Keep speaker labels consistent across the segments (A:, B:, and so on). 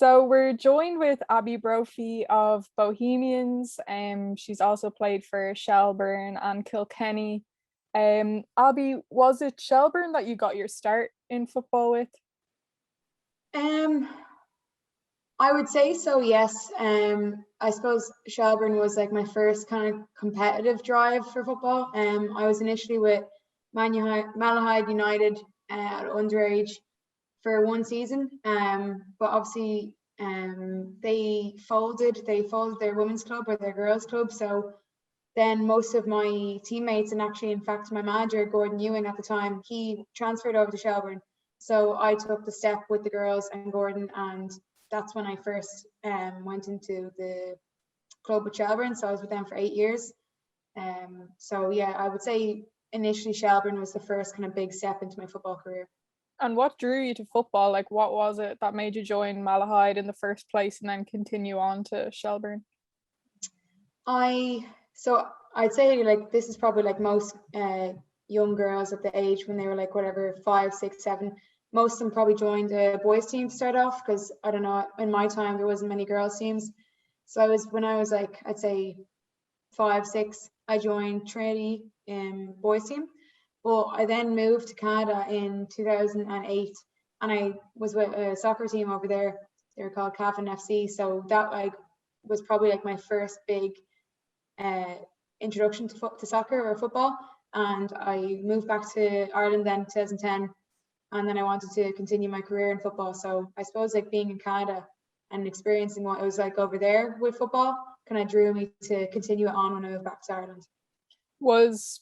A: So we're joined with Abbie Brophy of Bohemians. She's also played for Shelburne and Kilkenny. Abbie, was it Shelburne that you got your start in football with?
B: Um, I would say so, yes. I suppose Shelburne was like my first kind of competitive drive for football. I was initially with Malahide United at underage for one season. But obviously they folded their women's club or their girls club. So then most of my teammates, and actually in fact my manager Gordon Ewing at the time, he transferred over to Shelburne. So I took the step with the girls and Gordon, and that's when I first went into the club with Shelburne. So I was with them for 8 years. So yeah, I would say initially Shelburne was the first kind of big step into my football career.
A: And what drew you to football? Like, what was it that made you join Malahide in the first place and then continue on to Shelburne?
B: I'd say like this is probably like most young girls at the age when they were like whatever 5, 6, 7. Most of them probably joined a boys team to start off because I don't know, in my time there wasn't many girls teams. So when I was like I'd say 5, 6, I joined Trinity in boys team. But I then moved to Canada in 2008, and I was with a soccer team over there. They were called Cavan FC. So that like was probably like my first big introduction to soccer or football. And I moved back to Ireland then 2010, and then I wanted to continue my career in football. So I suppose like being in Canada and experiencing what it was like over there with football kind of drew me to continue it on when I moved back to Ireland.
A: Was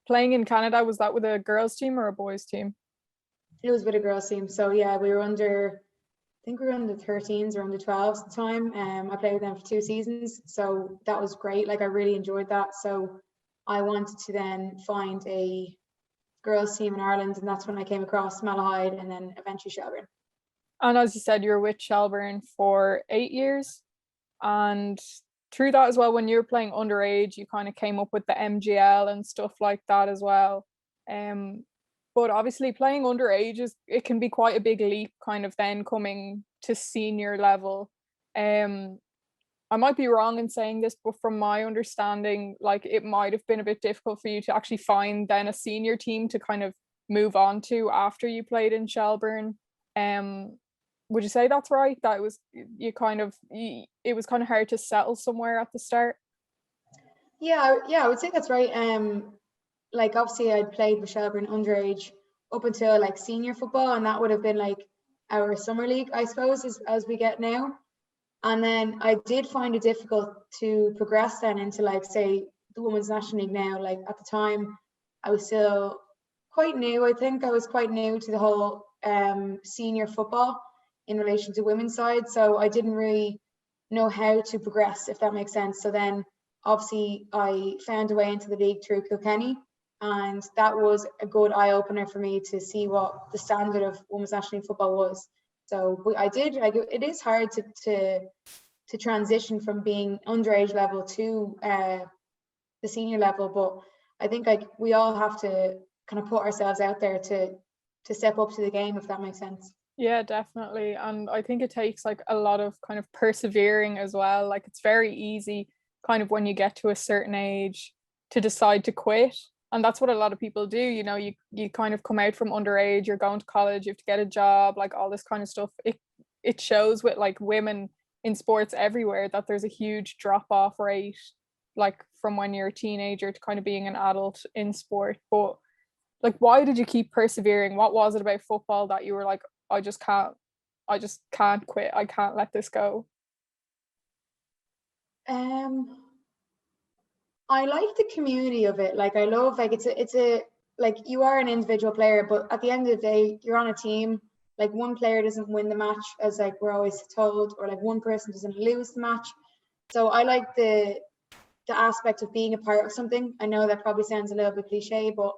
A: playing in Canada, was that with a girls team or a boys team?
B: It was with a girls team. So yeah, we were under, I think we were under 13s or under 12s at the time. I played with them for 2 seasons. So that was great. Like I really enjoyed that. So I wanted to then find a girls team in Ireland, and that's when I came across Malahide and then eventually Shelburne.
A: And as you said, you were with Shelburne for 8 years. And through that as well, when you were playing underage, you kind of came up with the MGL and stuff like that as well. But obviously playing underage it can be quite a big leap kind of then coming to senior level. I might be wrong in saying this, but from my understanding, like it might have been a bit difficult for you to actually find then a senior team to kind of move on to after you played in Shelburne. Would you say that's right? That it was it was kind of hard to settle somewhere at the start?
B: Yeah, I would say that's right. Like obviously I'd played with Shelburne underage up until like senior football, and that would have been like our summer league, I suppose, as we get now. And then I did find it difficult to progress then into like say the women's national league now. Like at the time I was still quite new. I think I was quite new to the whole senior football in relation to women's side. So I didn't really know how to progress, if that makes sense. So then obviously I found a way into the league through Kilkenny, and that was a good eye opener for me to see what the standard of women's national league football was. So I did like it is hard to transition from being underage level to the senior level, but I think like we all have to kind of put ourselves out there to step up to the game, if that makes sense.
A: Yeah, definitely. And I think it takes like a lot of kind of persevering as well. Like it's very easy kind of when you get to a certain age to decide to quit. And that's what a lot of people do. You kind of come out from underage, you're going to college, you have to get a job, like all this kind of stuff. It shows with like women in sports everywhere that there's a huge drop off rate, like from when you're a teenager to kind of being an adult in sport. But like why did you keep persevering? What was it about football that you were like, I just can't quit. I can't let this go.
B: I like the community of it. Like I love like it's a like you are an individual player, but at the end of the day, you're on a team. Like one player doesn't win the match, as like we're always told, or like one person doesn't lose the match. So I like the aspect of being a part of something. I know that probably sounds a little bit cliche, but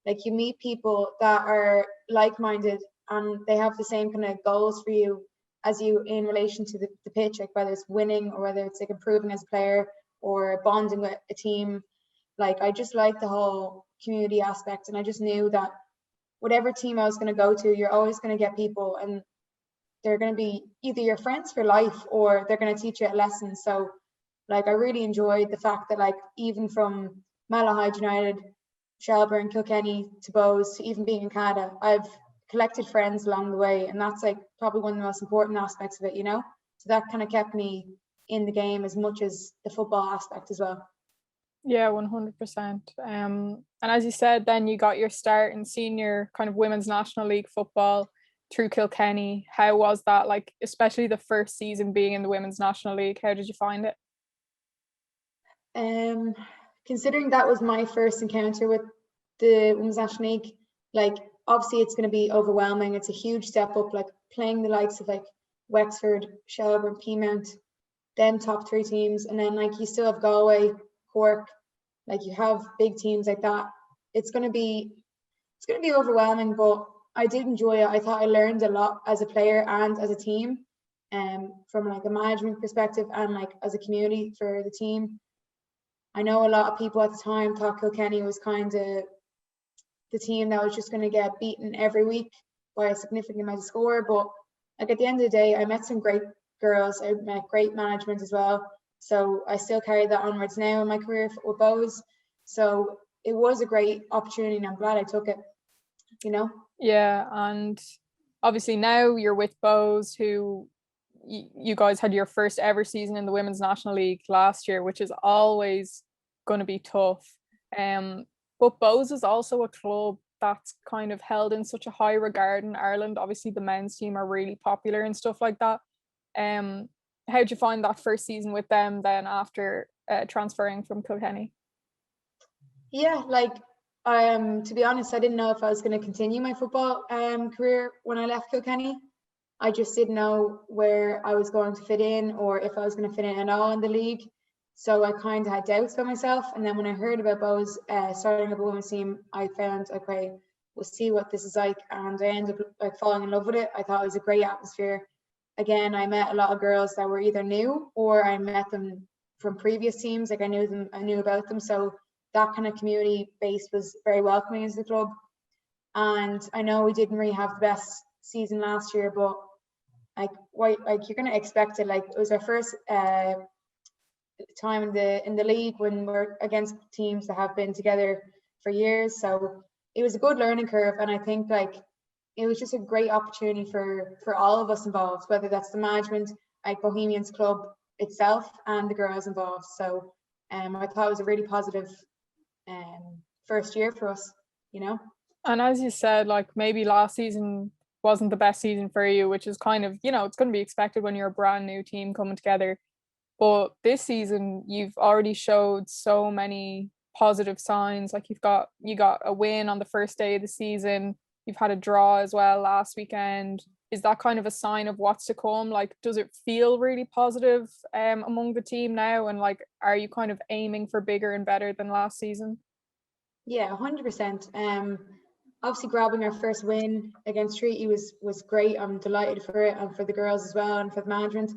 B: like you meet people that are like-minded and they have the same kind of goals for you as you in relation to the pitch, like whether it's winning or whether it's like improving as a player or bonding with a team. Like I just like the whole community aspect, and I just knew that whatever team I was going to go to, you're always going to get people, and they're going to be either your friends for life or they're going to teach you a lesson. So like I really enjoyed the fact that like even from Malahide United, Shelburne, Kilkenny to Bows to even being in Canada, I've collected friends along the way, and that's like probably one of the most important aspects of it, you know. So that kind of kept me in the game as much as the football aspect as well.
A: Yeah, 100%. And as you said, then you got your start in senior kind of women's National League football through Kilkenny. How was that? Like, especially the first season being in the Women's National League, how did you find it?
B: Considering that was my first encounter with the Women's National League, like obviously it's going to be overwhelming. It's a huge step up, like playing the likes of like Wexford, Shelburne, Peamount, then top three teams, and then like you still have Galway, Cork, like you have big teams like that. It's going to be overwhelming, but I did enjoy it. I thought I learned a lot as a player and as a team, from like a management perspective and like as a community for the team. I know a lot of people at the time thought Kilkenny was kind of the team that was just going to get beaten every week by a significant amount of score, but like at the end of the day, I met some great girls. I met great management as well. So I still carry that onwards now in my career with Bows. So it was a great opportunity and I'm glad I took it, you know?
A: Yeah, and obviously now you're with Bows, who you guys had your first ever season in the Women's National League last year, which is always going to be tough. But Bows is also a club that's kind of held in such a high regard in Ireland. Obviously, the men's team are really popular and stuff like that. How'd you find that first season with them then after transferring from Kilkenny?
B: Yeah, like to be honest, I didn't know if I was going to continue my football career when I left Kilkenny. I just didn't know where I was going to fit in or if I was going to fit in at all in the league. So I kind of had doubts about myself. And then when I heard about Bows starting up a women's team, I found, okay, we'll see what this is like. And I ended up like falling in love with it. I thought it was a great atmosphere. Again, I met a lot of girls that were either new or I met them from previous teams. Like I knew about them. So that kind of community base was very welcoming as the club. And I know we didn't really have the best season last year, but like you're gonna expect it. Like it was our first time in the league when we're against teams that have been together for years. So it was a good learning curve, and I think like it was just a great opportunity for all of us involved, whether that's the management, like Bohemians club itself, and the girls involved. So I thought it was a really positive first year for us, you know.
A: And as you said, like maybe last season wasn't the best season for you, which is kind of, it's going to be expected when you're a brand new team coming together. But this season, you've already showed so many positive signs. Like you got a win on the first day of the season. You've had a draw as well last weekend. Is that kind of a sign of what's to come? Like, does it feel really positive among the team now? And like, are you kind of aiming for bigger and better than last season?
B: Yeah, 100%. Obviously grabbing our first win against Treaty was great. I'm delighted for it and for the girls as well and for the management.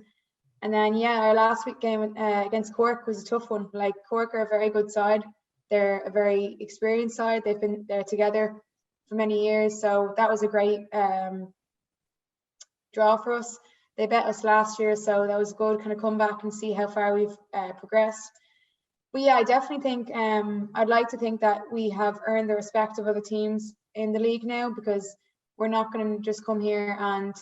B: And then yeah, our last week game against Cork was a tough one. Like Cork are a very good side. They're a very experienced side. They've been there together for many years. So that was a great draw for us. They bet us last year, so that was good. Kind of come back and see how far we've progressed. But yeah, I definitely think I'd like to think that we have earned the respect of other teams in the league now, because we're not going to just come here and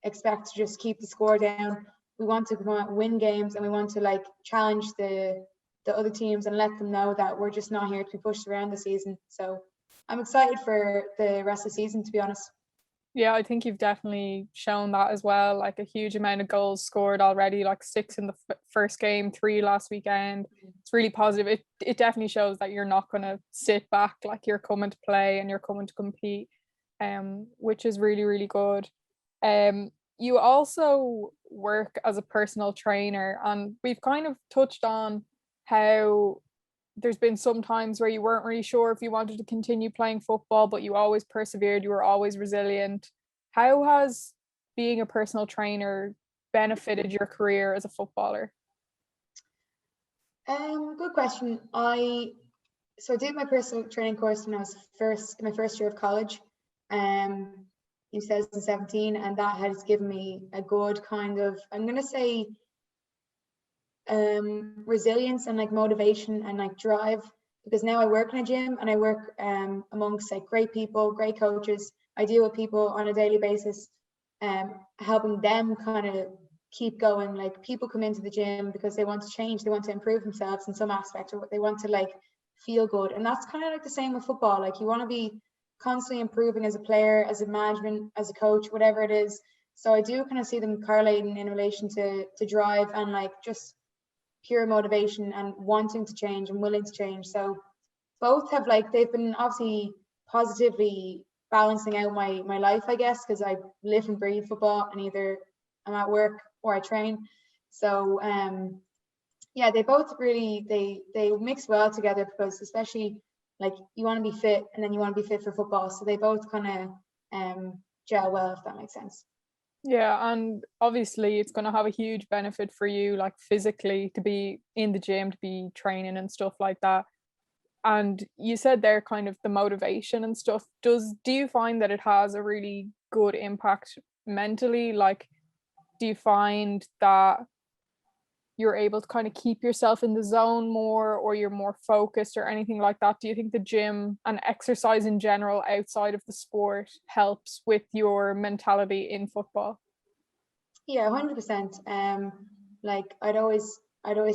B: expect to just keep the score down. We want to come out and win games, and we want to like challenge the other teams and let them know that we're just not here to be pushed around the season. So I'm excited for the rest of the season, to be honest.
A: Yeah, I think you've definitely shown that as well. Like a huge amount of goals scored already, like 6 in the first game, 3 last weekend. It's really positive. It definitely shows that you're not going to sit back, like you're coming to play and you're coming to compete, which is really, really good. You also work as a personal trainer, and we've kind of touched on how there's been some times where you weren't really sure if you wanted to continue playing football, but you always persevered, you were always resilient. How has being a personal trainer benefited your career as a footballer?
B: Good question. I did my personal training course when I was in my first year of college. in 2017, and that has given me a good kind of, I'm gonna say, resilience and like motivation and like drive, because now I work in a gym and I work amongst like great people, great coaches. I deal with people on a daily basis, helping them kind of keep going. Like people come into the gym because they want to change, they want to improve themselves in some aspect, or they want to like feel good. And that's kind of like the same with football. Like you want to be constantly improving as a player, as a management, as a coach, whatever it is. So I do kind of see them correlating in relation to drive and like just pure motivation and wanting to change and willing to change. So both have like, they've been obviously positively balancing out my life, I guess, because I live and breathe football, and either I'm at work or I train. So yeah, they both really, they mix well together, because especially like you want to be fit and then you want to be fit for football. So they both kind of gel well, if that makes sense.
A: Yeah, and obviously it's going to have a huge benefit for you, like physically, to be in the gym, to be training and stuff like that. And you said there kind of the motivation and stuff. Do you find that it has a really good impact mentally? Like, do you find that you're able to kind of keep yourself in the zone more, or you're more focused or anything like that? Do you think the gym and exercise in general outside of the sport helps with your mentality in football?
B: Yeah, 100%. Like I'd always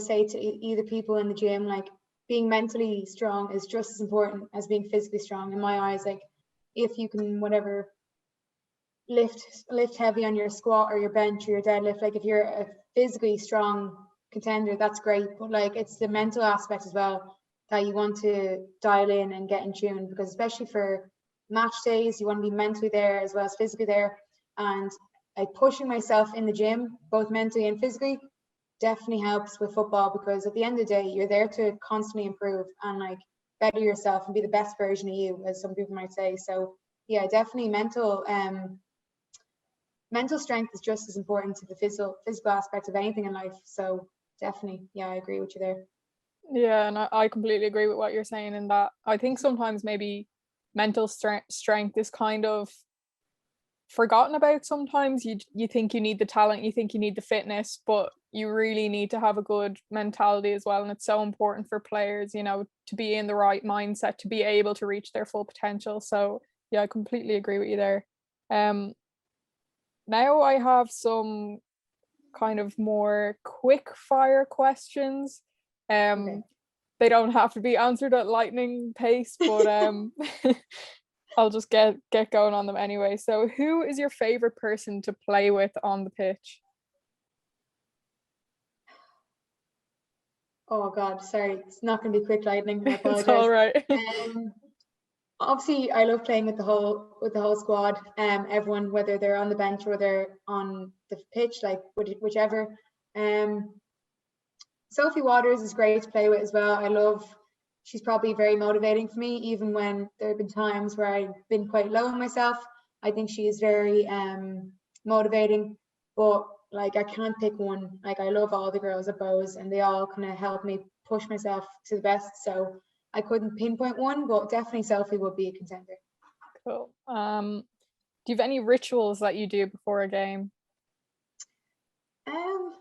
B: say to either people in the gym, like being mentally strong is just as important as being physically strong in my eyes. Like if you can whatever lift heavy on your squat or your bench or your deadlift, like if you're a physically strong contender, that's great, but like it's the mental aspect as well that you want to dial in and get in tune, because especially for match days, you want to be mentally there as well as physically there. And like pushing myself in the gym, both mentally and physically, definitely helps with football, because at the end of the day, you're there to constantly improve and like better yourself and be the best version of you, as some people might say. So yeah, definitely mental strength is just as important to the physical aspect of anything in life. So definitely, yeah, I agree with you there.
A: Yeah, and I completely agree with what you're saying in that. I think sometimes maybe mental strength is kind of forgotten about sometimes. You think you need the talent, you think you need the fitness, but you really need to have a good mentality as well. And it's so important for players, you know, to be in the right mindset to be able to reach their full potential. So yeah, I completely agree with you there. Now I have some kind of more quick fire questions.
B: Okay.
A: They don't have to be answered at lightning pace, but I'll just get going on them anyway. So who is your favorite person to play with on the pitch?
B: Oh God, sorry, it's not going to be quick lightning. I
A: It's
B: apologize.
A: all right.
B: Obviously, I love playing with the whole squad. Everyone, whether they're on the bench or they're on the pitch, like whichever. Sophie Waters is great to play with as well. She's probably very motivating for me, even when there have been times where I've been quite low on myself. I think she is very motivating, but like I can't pick one. Like I love all the girls at Bows, and they all kind of help me push myself to the best. So I couldn't pinpoint one, but definitely Sophie would be a contender.
A: Cool. Do you have any rituals that you do before a game?
B: Um,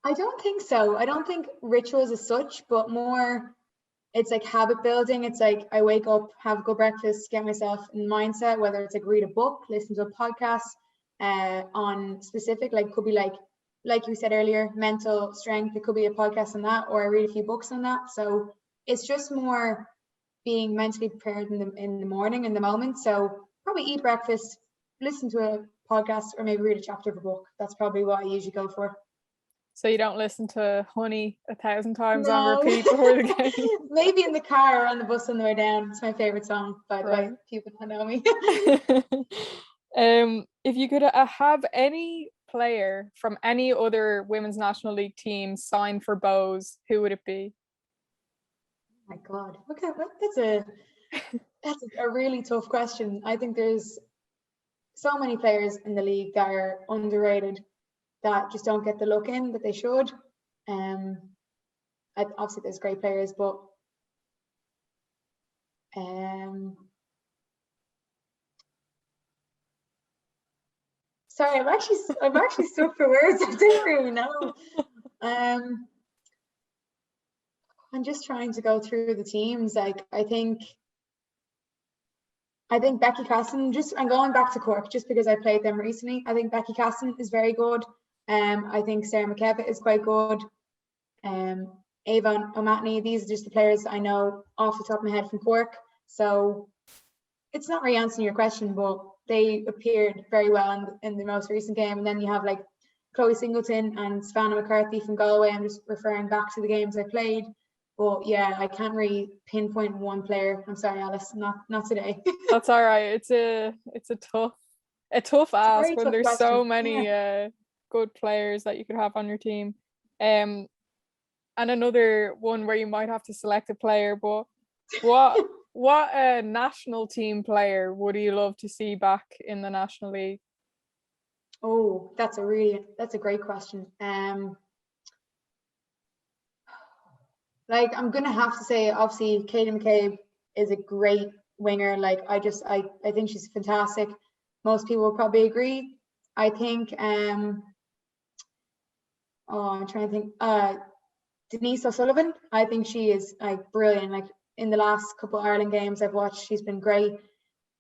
B: I don't think so. I don't think rituals as such, but more it's like habit building. It's like I wake up, have a good breakfast, get myself in mindset, whether it's like read a book, listen to a podcast on specific, like could be like you said earlier, mental strength. It could be a podcast on that, or I read a few books on that. So it's just more being mentally prepared in the morning, in the moment. So probably eat breakfast, listen to a podcast, or maybe read a chapter of a book. That's probably what I usually go for.
A: So you don't listen to Honey 1,000 times on
B: No,
A: repeat before the game?
B: maybe in the car or on the bus on the way down. It's my favorite song, by the way. People don't know me.
A: If you could have any player from any other women's national league team sign for Bows, who would it be?
B: My God, okay, that's a really tough question. I think there's so many players in the league that are underrated that just don't get the look in that they should. Obviously there's great players, but Sorry, I'm actually stuck for words. I didn't really know. I'm just trying to go through the teams. Like I think Becky Casson, I'm going back to Cork just because I played them recently. I think Becky Casson is very good. I think Sarah McKevitt is quite good. Ava O'Matney, these are just the players I know off the top of my head from Cork. So it's not really answering your question, but they appeared very well in the most recent game. And then you have like Chloe Singleton and Savannah McCarthy from Galway. I'm just referring back to the games I played. But yeah, I can't really pinpoint one player. I'm sorry, Alice, not today.
A: That's all right. It's a tough ask when there's
B: question.
A: so many good players that you could have on your team. And another one where you might have to select a player, but what national team player would you love to see back in the National League?
B: Oh, that's a great question. Like I'm gonna have to say, obviously, Katie McCabe is a great winger. Like I think she's fantastic. Most people will probably agree. I think I'm trying to think. Denise O'Sullivan, I think she is like brilliant. Like in the last couple of Ireland games I've watched, she's been great.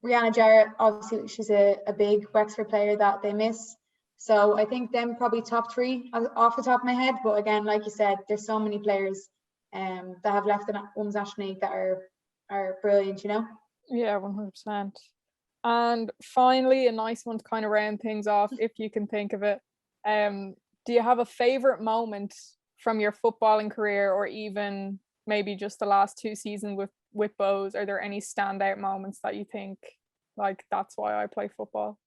B: Rihanna Jarrett, obviously she's a big Wexford player that they miss. So I think them probably top three off the top of my head. But again, like you said, there's so many players that have left the Women's National League that are brilliant, you know?
A: Yeah, 100%. And finally, a nice one to kind of round things off, if you can think of it. Do you have a favorite moment from your footballing career, or even maybe just the last 2 seasons with Bows? Are there any standout moments that you think, like, that's why I play football?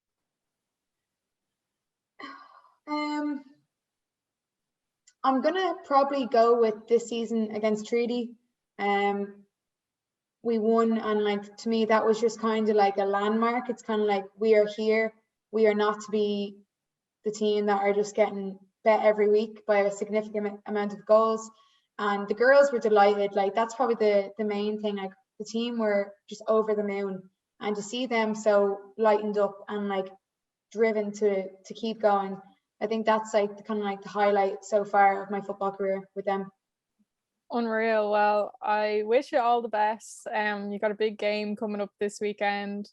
B: I'm gonna probably go with this season against Treaty. We won, and like to me that was just kind of like a landmark. It's kind of like we are here. We are not to be the team that are just getting bet every week by a significant amount of goals. And the girls were delighted. Like that's probably the main thing. Like the team were just over the moon, and to see them so lightened up and like driven to keep going, I think that's like the kind of like the highlight so far of my football career with them.
A: Unreal. Well, I wish you all the best. You got a big game coming up this weekend.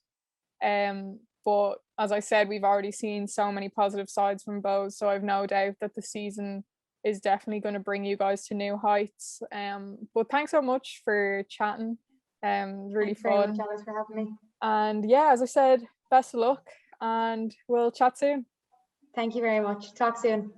A: But as I said, we've already seen so many positive sides from Bows, so I've no doubt that the season is definitely going to bring you guys to new heights. But thanks so much for chatting. Really
B: Thanks
A: fun.
B: very much, Alice, for having me.
A: And yeah, as I said, best of luck, and we'll chat soon.
B: Thank you very much. Talk soon.